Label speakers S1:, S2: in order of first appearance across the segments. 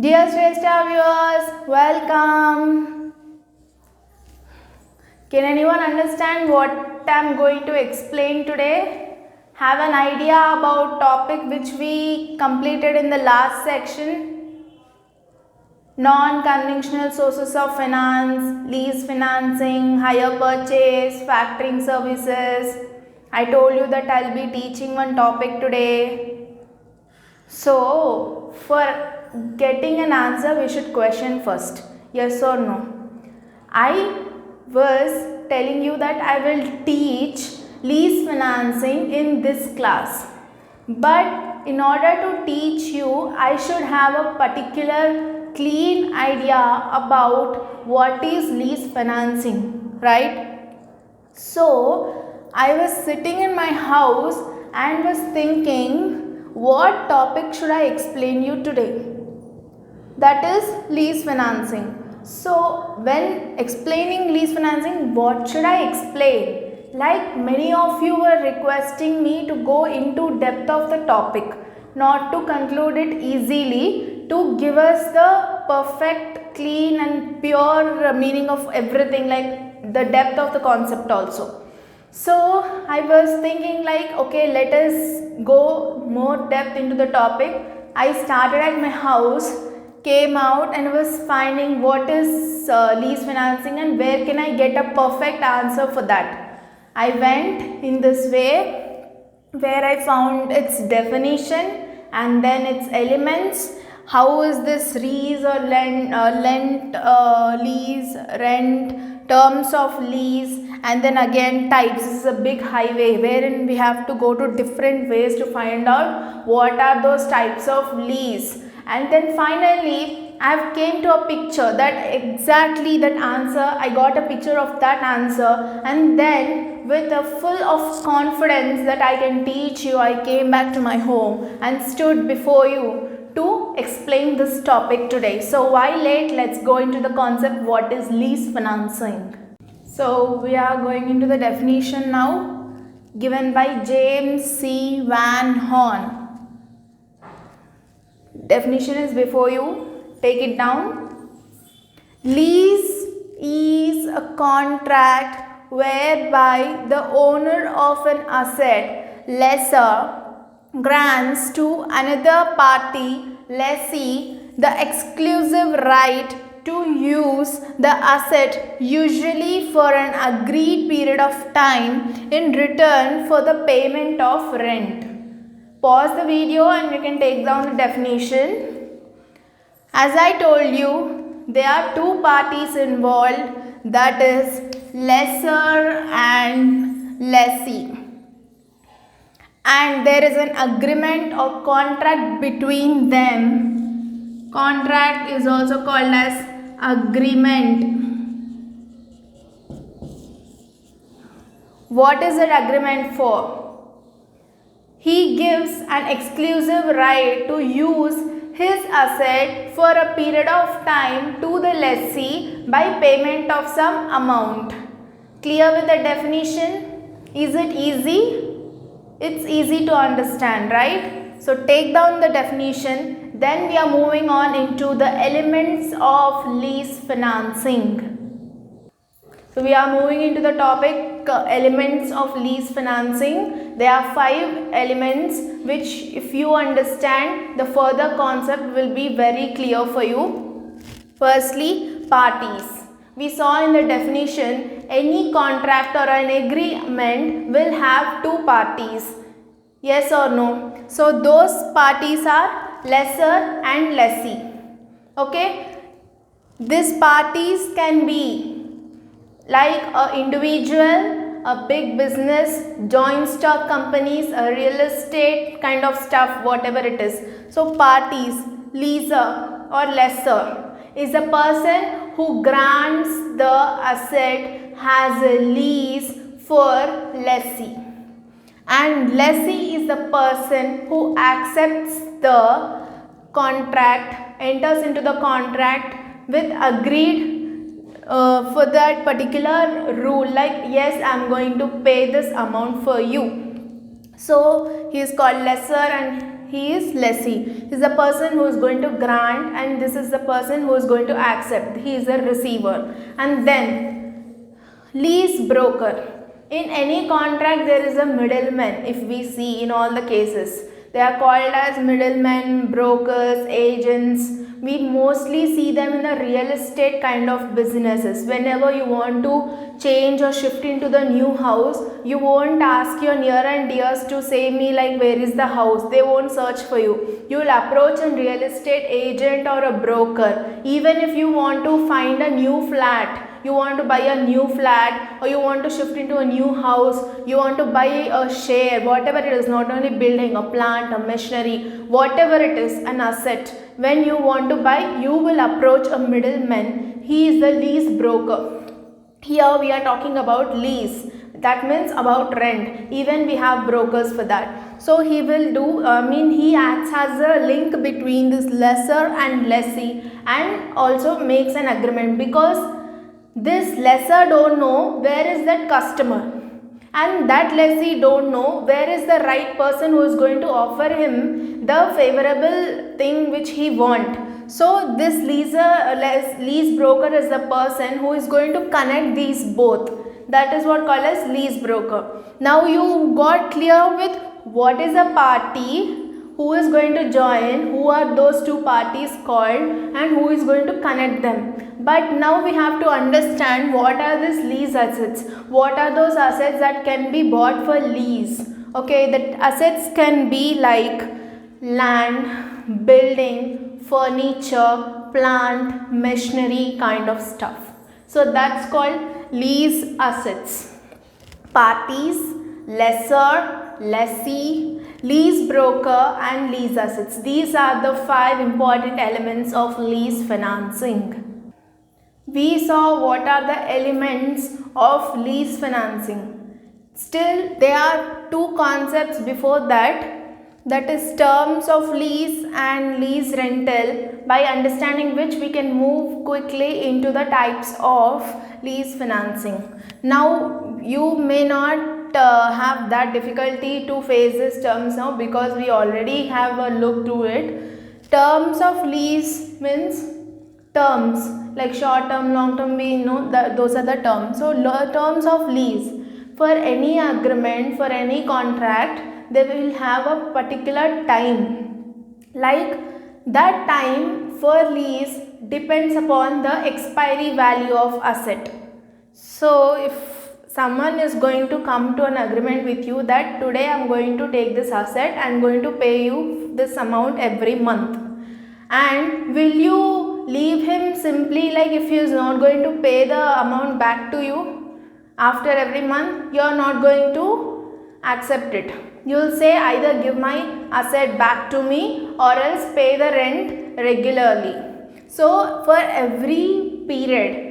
S1: Dear Shrestha viewers, welcome. Can anyone understand what I am going to explain today? Have an idea about topic which we completed in the last section? Non-conventional sources of finance, lease financing, hire purchase, factoring services. I told you that I'll be teaching one topic today. So, for getting an answer, we should question first, yes or no. I was telling you that I will teach lease financing in this class, but in order to teach you, I should have a particular clean idea about what is lease financing, right? So, I was sitting in my house and was thinking, what topic should I explain you today? That is lease financing. So, when explaining lease financing, what should I explain? Like many of you were requesting me to go into depth of the topic, not to conclude it easily, to give us the perfect, clean and pure meaning of everything, like the depth of the concept also. So I was thinking like, okay, let us go more depth into the topic. I started at my house, came out and was finding what is lease financing and where can I get a perfect answer for that. I went in this way where I found its definition and then its elements. How is this lease or lease, rent, terms of lease, and then again types. This is a big highway wherein we have to go to different ways to find out what are those types of lease. And then finally I have came to a picture that exactly that answer, I got a picture of that answer, and then with a full of confidence that I can teach you, I came back to my home and stood before you to explain this topic today. So why late? Let's go into the concept what is lease financing. So we are going into the definition now, given by James C. Van Horn. Definition is before you, take it down. Lease is a contract whereby the owner of an asset, lessor, grants to another party, lessee, the exclusive right to use the asset, usually for an agreed period of time, in return for the payment of rent. Pause the video and you can take down the definition. As I told you, there are two parties involved, that is lessor and lessee. And there is an agreement or contract between them. Contract is also called as agreement. What is that agreement for? He gives an exclusive right to use his asset for a period of time to the lessee by payment of some amount. Clear with the definition? Is it easy? It's easy to understand, right? So take down the definition. Then we are moving on into the elements of lease financing. So we are moving into the topic elements of lease financing. There are 5 elements which if you understand, the further concept will be very clear for you. Firstly, parties. We saw in the definition, any contract or an agreement will have 2 parties. Yes or no? So those parties are lessor and lessee. Okay? These parties can be like an individual, a big business, joint stock companies, a real estate kind of stuff, whatever it is. So parties, leaser or lessor is a person who grants the asset as a lease for lessee. And lessee is the person who accepts the contract, enters into the contract with agreed for that particular rule, like yes, I am going to pay this amount for you. So he is called lessor and he is lessee. He is the person who is going to grant, and this is the person who is going to accept. He is a receiver. And then lease broker. In any contract there is a middleman. If we see in all the cases, they are called as middlemen, brokers, agents. We mostly see them in the real estate kind of businesses. Whenever you want to change or shift into the new house, you won't ask your near and dears to say me like where is the house. They won't search for you. You will approach a real estate agent or a broker. Even if you want to find a new flat, you want to buy a new flat, or you want to shift into a new house, you want to buy a share, whatever it is, not only building, a plant, a machinery, whatever it is, an asset. When you want to buy, you will approach a middleman. He is the lease broker. Here we are talking about lease. That means about rent. Even we have brokers for that. So he will do, he acts as a link between this lessor and lessee, and also makes an agreement, because this lessor don't know where is that customer, and that lessee don't know where is the right person who is going to offer him the favorable thing which he want. So this lease broker is the person who is going to connect these both. That is what called as lease broker. Now you got clear with what is a party, who is going to join, who are those two parties called, and who is going to connect them. But now we have to understand what are these lease assets. What are those assets that can be bought for lease? Okay, the assets can be like land, building, furniture, plant, machinery kind of stuff. So that's called lease assets. Parties, lessor, lessee, lease broker and lease assets. These are the 5 important elements of lease financing. We saw what are the elements of lease financing. Still, there are 2 concepts before that, that is terms of lease and lease rental, by understanding which we can move quickly into the types of lease financing. Now, you may not have that difficulty to face these terms now, because we already have a look to it. Terms of lease means terms like short term, long term, we know that those are the terms. So terms of lease, for any agreement, for any contract, they will have a particular time. Like that time for lease depends upon the expiry value of asset. So if someone is going to come to an agreement with you that today I am going to take this asset and going to pay you this amount every month, and will you leave him simply like if he is not going to pay the amount back to you after every month? You are not going to accept it. You will say either give my asset back to me or else pay the rent regularly. So for every period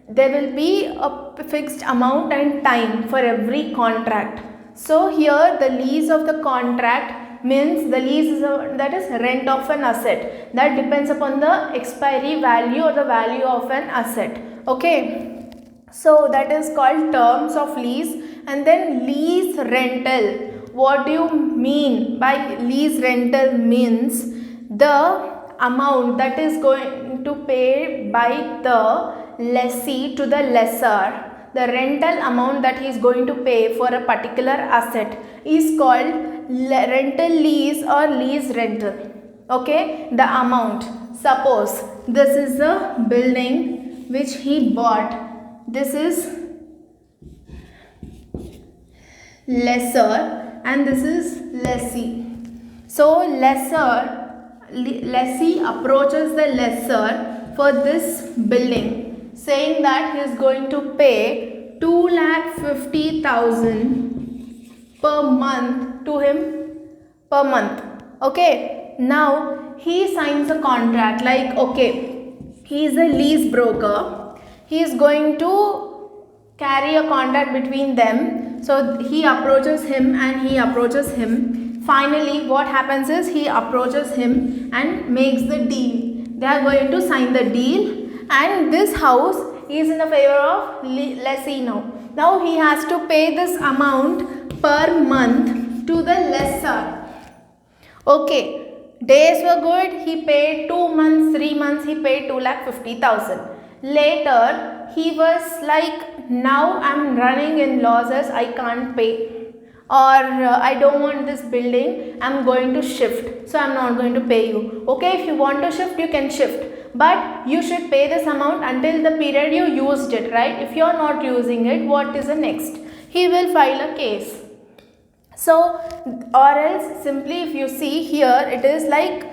S1: there will be a fixed amount and time for every contract. So here the lease of the contract means the lease is that is rent of an asset, that depends upon the expiry value or the value of an asset. Okay, so that is called terms of lease. And then lease rental. What do you mean by lease rental? Means the amount that is going to pay by the lessee to the lessor, the rental amount that he is going to pay for a particular asset is called rental lease or lease rental. Okay, the amount. Suppose this is the building which he bought. This is lessor and this is lessee. So lessee approaches the lessor for this building, saying that he is going to pay 2,50,000 per month to him per month. Okay, now he signs a contract like, okay, he is a lease broker. He is going to carry a contract between them. So he approaches him and he approaches him. Finally, what happens is he approaches him and makes the deal. They are going to sign the deal, and this house is in the favor of lessee now. Now he has to pay this amount per month to the lessor. Okay, days were good. He paid 2 months, 3 months. He paid 2,50,000. Later, he was like, now I'm running in losses. I can't pay, or I don't want this building. I'm going to shift, so I'm not going to pay you. Okay, if you want to shift, you can shift, but you should pay this amount until the period you used it, right? If you are not using it, what is the next? He will file a case. So, or else simply if you see here, it is like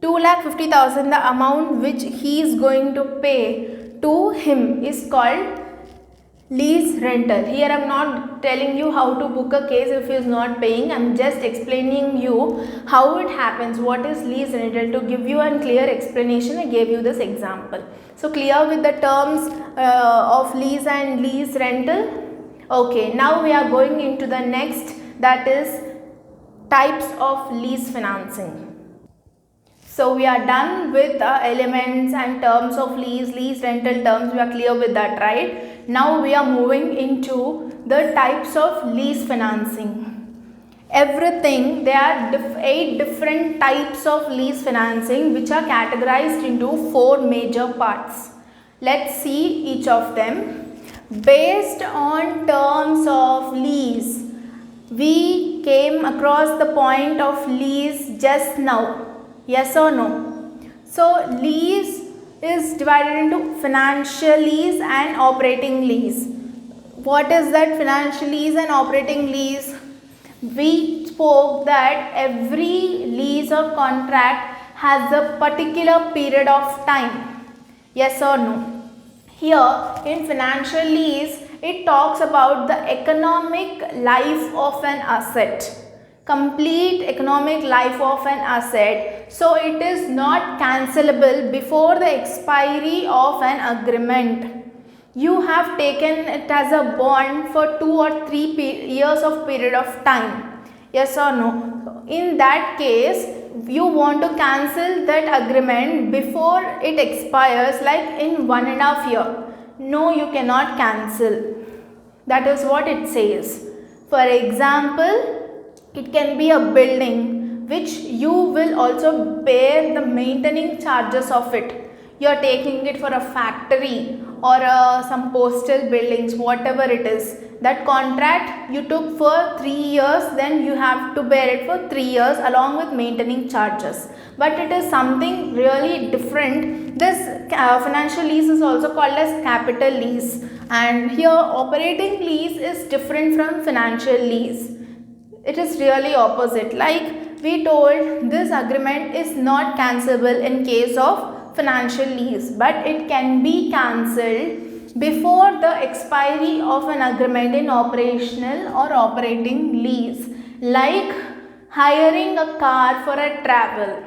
S1: 2,50,000, the amount which he is going to pay to him is called lease rental. Here I am not telling you how to book a case if he is not paying. I am just explaining you how it happens, what is lease rental. To give you a clear explanation, I gave you this example. So clear with the terms of lease and lease rental. Okay, now we are going into the next, that is types of lease financing. So we are done with the elements and terms of lease rental terms. We are clear with that, right? Now we are moving into the types of lease financing. Everything, there are 8 different types of lease financing which are categorized into 4 major parts. Let's see each of them. Based on terms of lease, we came across the point of lease just now. Yes or no? So lease is divided into financial lease and operating lease. What is that financial lease and operating lease? We spoke that every lease or contract has a particular period of time. Yes or no? Here in financial lease, it talks about the economic life of an asset. Complete economic life of an asset. So it is not cancelable before the expiry of an agreement. You have taken it as a bond for 2 or 3 years of period of time. Yes or no? In that case, you want to cancel that agreement before it expires, like in 1.5 years. No, you cannot cancel. That is what it says. For example, it can be a building which you will also bear the maintaining charges of it. You are taking it for a factory or some postal buildings, whatever it is. That contract you took for 3 years, then you have to bear it for 3 years along with maintaining charges. But it is something really different. This financial lease is also called as capital lease, and here operating lease is different from financial lease. It is really opposite. Like we told, this agreement is not cancelable in case of financial lease, but it can be cancelled before the expiry of an agreement in operational or operating lease. Like hiring a car for a travel.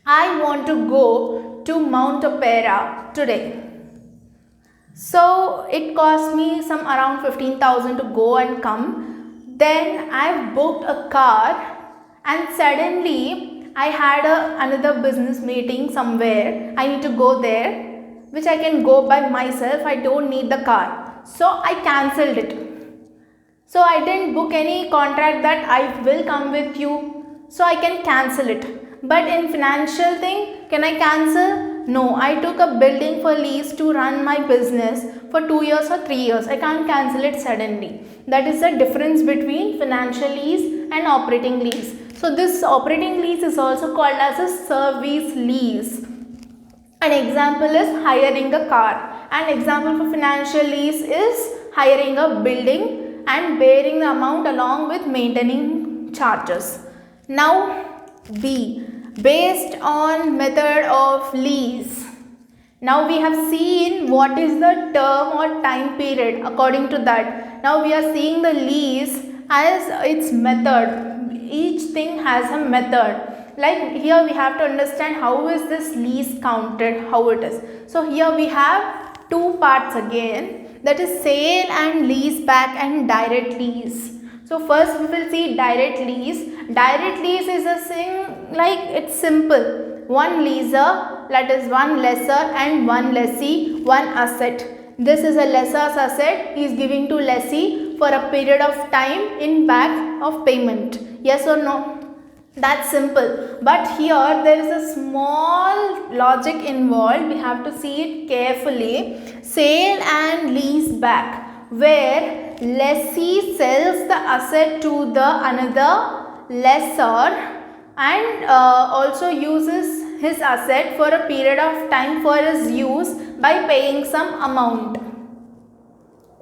S1: I want to go to Mount Opera today. So it cost me some around 15,000 to go and come. Then I booked a car and suddenly I had another business meeting somewhere. I need to go there, which I can go by myself. I don't need the car. So I cancelled it. So I didn't book any contract that I will come with you. So I can cancel it. But in financial thing, can I cancel? No, I took a building for lease to run my business for 2 years or 3 years. I can't cancel it suddenly. That is the difference between financial lease and operating lease. So this operating lease is also called as a service lease. An example is hiring a car. An example for financial lease is hiring a building and bearing the amount along with maintaining charges. Now B, based on method of lease. Now we have seen what is the term or time period according to that. Now we are seeing the lease as its method. Each thing has a method. Like here we have to understand how is this lease counted, how it is. So here we have 2 parts again, that is sale and lease back and direct lease. So first we will see direct lease. Direct lease is a thing like it's simple. One leaser, that is one lessor and one lessee, one asset. This is a lessor's asset. He is giving to lessee for a period of time in back of payment. Yes or no? That's simple. But here there is a small logic involved. We have to see it carefully. Sale and lease back, where lessee sells the asset to the another lessor and also uses his asset for a period of time for his use by paying some amount.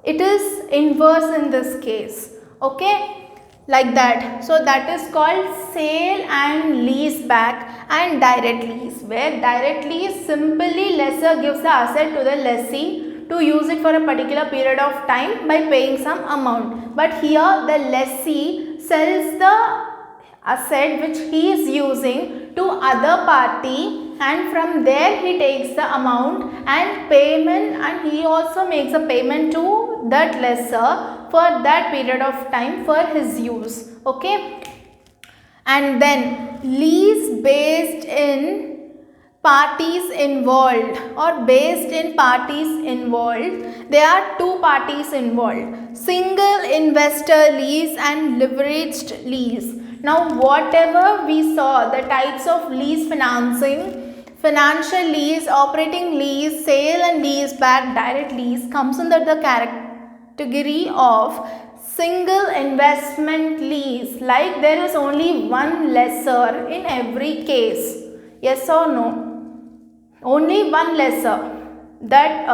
S1: It is inverse in this case. Okay, like that. So that is called sale and lease back and direct lease, where direct lease simply lessor gives the asset to the lessee to use it for a particular period of time by paying some amount. But here the lessee sells the asset which he is using to other party, and from there he takes the amount and payment, and he also makes a payment to that lessor for that period of time for his use. Okay, and then lease based in parties involved or based in parties involved. There are two parties involved: single investor lease and leveraged lease. Now whatever we saw, the types of lease financing, financial lease, operating lease, sale and lease back, direct lease, comes under the category of single investment lease. Like there is only one lessor in every case. Yes or no? Only one lessor. That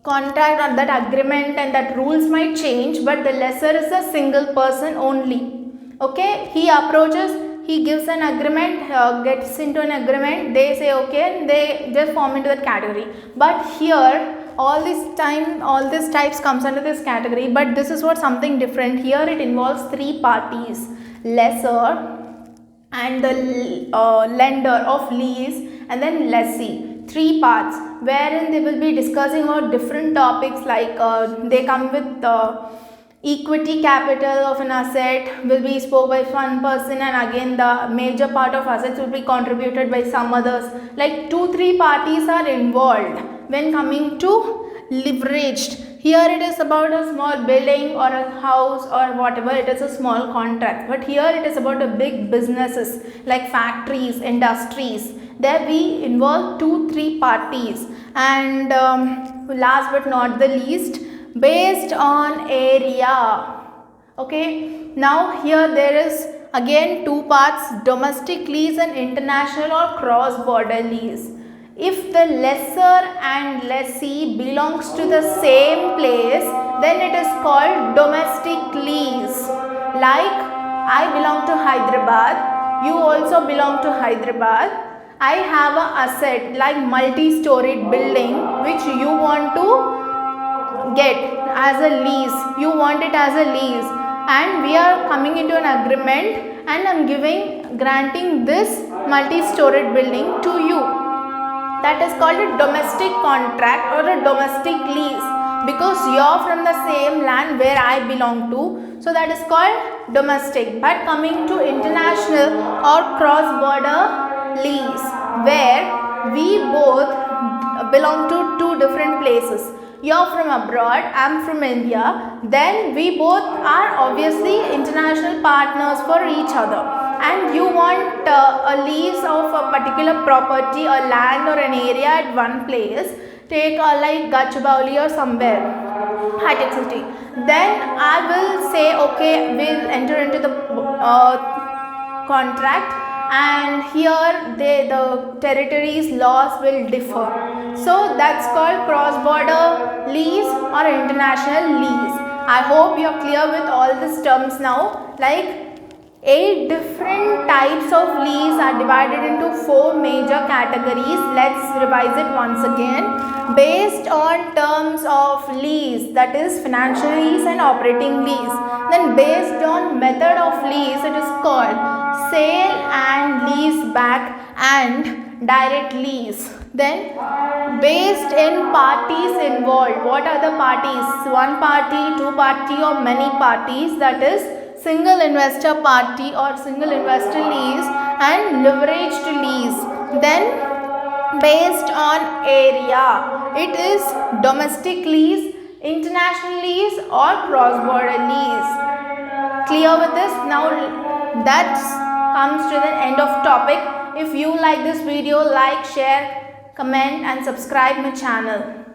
S1: contract or that agreement and that rules might change, but the lessor is a single person only. Okay, he approaches, he gives an agreement, gets into an agreement, they say okay, and they just form into that category. But here all this types comes under this category, but this is what something different. Here it involves three parties: lessor and the lender of lease, and then lessee. Three parts wherein they will be discussing about different topics, like they come with equity capital of an asset will be spoke by one person, and again the major part of assets will be contributed by some others. Like 2-3 parties are involved when coming to leveraged. Here it is about a small building or a house or whatever, it is a small contract. But here it is about a big businesses like factories, industries. There we involve 2-3 parties. And last but not the least, based on area. Okay, now here there is again two parts: domestic lease and international or cross border lease. If the lessor and lessee belongs to the same place, then it is called domestic lease. Like I belong to Hyderabad, you also belong to Hyderabad. I have a asset like multi-storied building which you want to get as a lease. You want it as a lease, and we are coming into an agreement, and I am granting this multi-storied building to you. That is called a domestic contract or a domestic lease, because you are from the same land where I belong to. So that is called domestic. But coming to international or cross-border lease, where we both belong to two different places. You are from abroad, I am from India, then we both are obviously international partners for each other, and you want a lease of a particular property or land or an area at one place, take like Gachibowli or somewhere, high-tech city. Then I will say okay, we'll enter into the contract, and here the territories laws will differ. So that's called cross-border lease or international lease. I hope you are clear with all these terms now. Like 8 different types of lease are divided into 4 major categories. Let's revise it once again. Based on terms of lease, that is financial lease and operating lease. Then based on method of lease, it is called sale and lease back and direct lease. Then based in parties involved, what are the parties? One party, two party or many parties, that is single investor party or single investor lease and leveraged lease. Then based on area, it is domestic lease, international lease or cross-border lease. Clear with this? Now that's comes to the end of topic. If you like this video, like, share, comment and subscribe my channel.